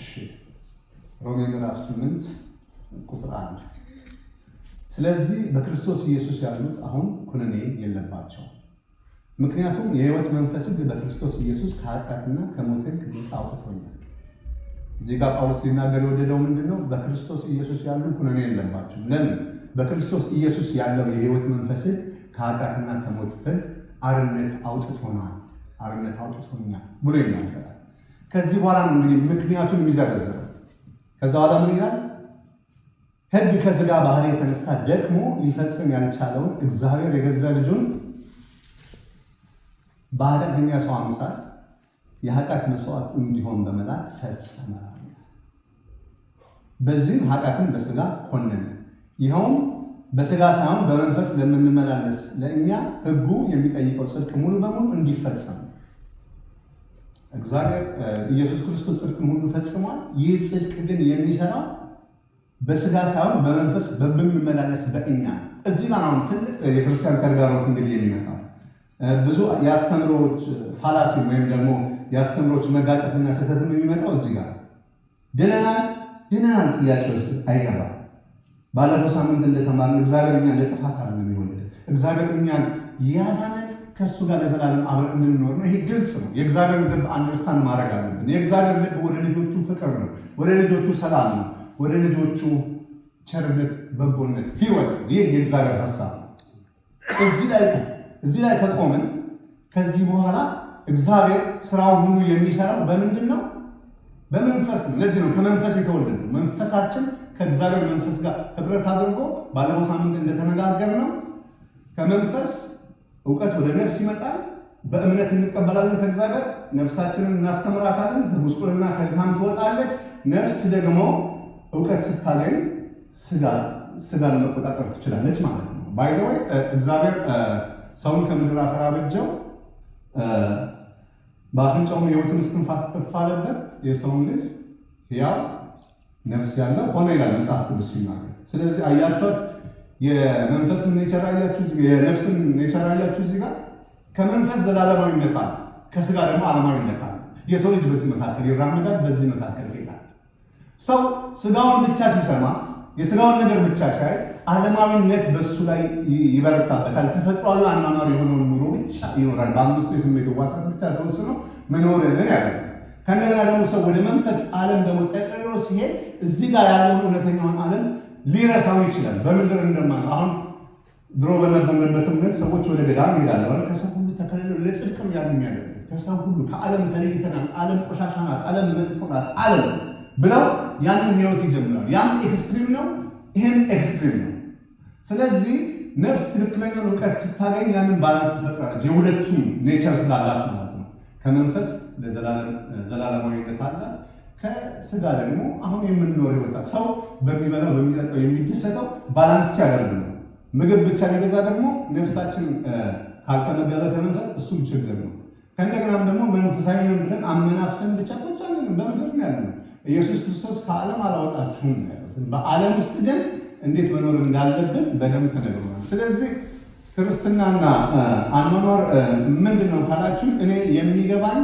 ሮሜ ምዕራፍ 8 ቁጥር 1 ስለዚህ በክርስቶስ ኢየሱስ ያሉት አሁን ኩነኔ የለባቸው፣ ምክንያቱም የሕይወት መንፈስ ሕግ በክርስቶስ ኢየሱስ ከኃጢአትና ከሞት ሕግ ነፃ አውጥቶኛል። እዚህ ጋር ጳውሎስ ሊናገር የወደደው ምንድነው? በክርስቶስ ኢየሱስ ያሉ ኩነኔ የለባቸው። ለምን? በክርስቶስ ኢየሱስ ያለው የሕይወት መንፈስ ሕግ ከኃጢአትና ከሞት ሕግ አርነት አውጥቶናል፣ አርነት አውጥቶኛል ብሎ ይናገራል። ከዚህ በኋላ ነው እንግዲህ ምክንያቱን የሚዘረዝረው። ከዛ በኋላ ምን ይላል? ሕግ ከሥጋ ባህሪ የተነሳ ደክሞ ሊፈጽም ያልቻለውን እግዚአብሔር የገዛ ልጁን በኃጢአተኛ ሰው አምሳል የኃጢአት መስዋዕት እንዲሆን በመላክ ፈጸመ። በዚህም ኃጢአትን በሥጋ ኮነነ። ይኸውም በሥጋ ሳይሆን በመንፈስ ለምንመላለስ ለእኛ ሕጉ የሚጠይቀው ጽድቅ ሙሉ በሙሉ እንዲፈጸም። እግዚአብሔር ኢየሱስ ክርስቶስ ጽድቅን ሁሉ ፈጽሟል። ይህ ጽድቅ ግን የሚሰራው በሥጋ ሳይሆን በመንፈስ በምንመላለስ በእኛ። እዚህ ጋር አሁን ትልቅ የክርስቲያን ተግዳሮት እንግዲህ የሚመጣው ብዙ የአስተምሮች ፋላሲ ወይም ደግሞ የአስተምሮች መጋጨትና ስህተት የሚመጣው እዚህ ጋር ድነናል ጥያቄ ውስጥ አይገባም። ባለፈው ሳምንት እንደተማርነው እግዚአብሔር እኛን ለጥፋት አይደለም የሚወደድ። እግዚአብሔር እኛን ያዳነን ከእሱ ጋር ለዘላለም አብረን እንድንኖር ነው። ይሄ ግልጽ ነው። የእግዚአብሔር ልብ አንደርስታንድ ማድረግ አለብን። የእግዚአብሔር ልብ ወደ ልጆቹ ፍቅር ነው፣ ወደ ልጆቹ ሰላም ነው፣ ወደ ልጆቹ ቸርነት፣ በጎነት፣ ሕይወት ነው። ይህ የእግዚአብሔር ሀሳብ ነው። እዚህ ላይ ከቆምን ከዚህ በኋላ እግዚአብሔር ስራውን ሁሉ የሚሰራው በምንድን ነው? በመንፈስ ነው። ለዚህ ነው ከመንፈስ የተወለደ ነው። መንፈሳችን ከእግዚአብሔር መንፈስ ጋር ህብረት አድርጎ ባለፈው ሳምንት እንደተነጋገርነው ከመንፈስ እውቀት ወደ ነፍስ ይመጣል። በእምነት እንቀበላለን ከእግዚአብሔር፣ ነፍሳችንን እናስተምራታለን፣ ከጉስቁልና ከድካም ትወጣለች። ነፍስ ደግሞ እውቀት ስታገኝ ስጋን መቆጣጠር ትችላለች ማለት ነው። ባይዘው እግዚአብሔር ሰውን ከምድር አፈር አበጀው፣ በአፍንጫውም የሕይወትን እስትንፋስ እፍ አለበት። የሰውን ልጅ ሕያው ነፍስ ያለው ሆነ ይላል መጽሐፍ ቅዱስ ሲናገር። ስለዚህ አያችሁት፣ የመንፈስን ኔቸር አያችሁ፣ የነፍስን ኔቸር አያችሁ። እዚህ ጋር ከመንፈስ ዘላለማዊነት አለ፣ ከስጋ ደግሞ ዓለማዊነት አለ። የሰው ልጅ በዚህ መካከል ይራመዳል፣ በዚህ መካከል ይሄዳል። ሰው ስጋውን ብቻ ሲሰማ የስጋውን ነገር ብቻ ሳይ ዓለማዊነት በሱ ላይ ይበረታበታል። ተፈጥሯዊ አኗኗር የሆነውን ኑሮ ብቻ ይኖራል። በአምስቱ የስሜት ሕዋሳት ብቻ ተወስኖ መኖርን ያደርጋል። ከእንደገና ደግሞ ሰው ወደ መንፈስ ዓለም ደግሞ ጠቅልሎ ሲሄድ እዚህ ጋር ያለውን እውነተኛውን ዓለም ሊረሳው ይችላል። በምድር እንደማነው አሁን ድሮ በነበርንበት እምነት ሰዎች ወደ ገዳም ይሄዳሉ። ከሰው ሁሉ ተከልለው ለጽድቅም ያሉ የሚያደርጉት ከሰው ሁሉ ከዓለም ተለይተናል፣ ዓለም ቆሻሻ ናት፣ ዓለም መጥፎ ናት፣ ዓለም ብለው ያንን ህይወት ይጀምራል። ያም ኤክስትሪም ነው፣ ይህም ኤክስትሪም ነው። ስለዚህ ነፍስ ትክክለኛውን እውቀት ስታገኝ ያንን ባላንስ ትፈጥራለች። የሁለቱም ኔቸር ስላላት ማለት ነው። ከመንፈስ ለዘላለማዊነት አላት፣ ከስጋ ደግሞ አሁን የምንኖር ህይወት። ሰው በሚበላው በሚጠጣው የሚደሰተው ባላንስ ሲያደርግ ነው። ምግብ ብቻ ሊገዛ ደግሞ ነፍሳችን ካልተመገበ ከመንፈስ እሱም ችግር ነው። ከእንደገናም ደግሞ መንፈሳዊ ነን ብለን አመናፍሰን ብቻ ቁጭ አንልም። በምድር ነው ያለነው። ኢየሱስ ክርስቶስ ከዓለም አላወጣችሁም ነው ያለው። በዓለም ውስጥ ግን እንዴት መኖር እንዳለብን በደንብ ተነግሮናል። ስለዚህ ክርስትናና አኗኗር ምንድን ነው ካላችሁ፣ እኔ የሚገባኝ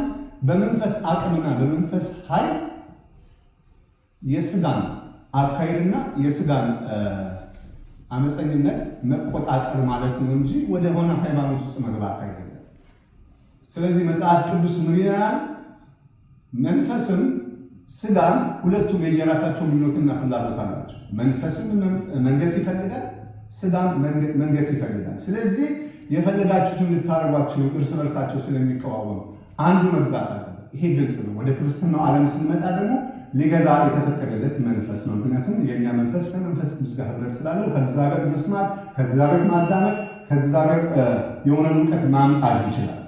በመንፈስ አቅምና በመንፈስ ኃይል የስጋን አካሄድና የስጋን አመፀኝነት መቆጣጠር ማለት ነው እንጂ ወደ ሆነ ሃይማኖት ውስጥ መግባት አይደለም። ስለዚህ መጽሐፍ ቅዱስ ምን ይላል? መንፈስም ስጋም ሁለቱም የየራሳቸው ምኞትና ፍላጎት አላቸው። መንፈስም መንገስ ይፈልጋል፣ ስጋም መንገስ ይፈልጋል። ስለዚህ የፈለጋችሁትን ልታደርጓቸው እርስ በርሳቸው ስለሚቀዋወሙ አንዱ መግዛት አለ። ይሄ ግልጽ ነው። ወደ ክርስትናው ዓለም ስንመጣ ደግሞ ሊገዛ የተፈቀደለት መንፈስ ነው። ምክንያቱም የእኛ መንፈስ ከመንፈስ ቅዱስ ጋር ህብረት ስላለው ከእግዚአብሔር መስማት፣ ከእግዚአብሔር ማዳመጥ፣ ከእግዚአብሔር የሆነ እውቀት ማምጣት ይችላል።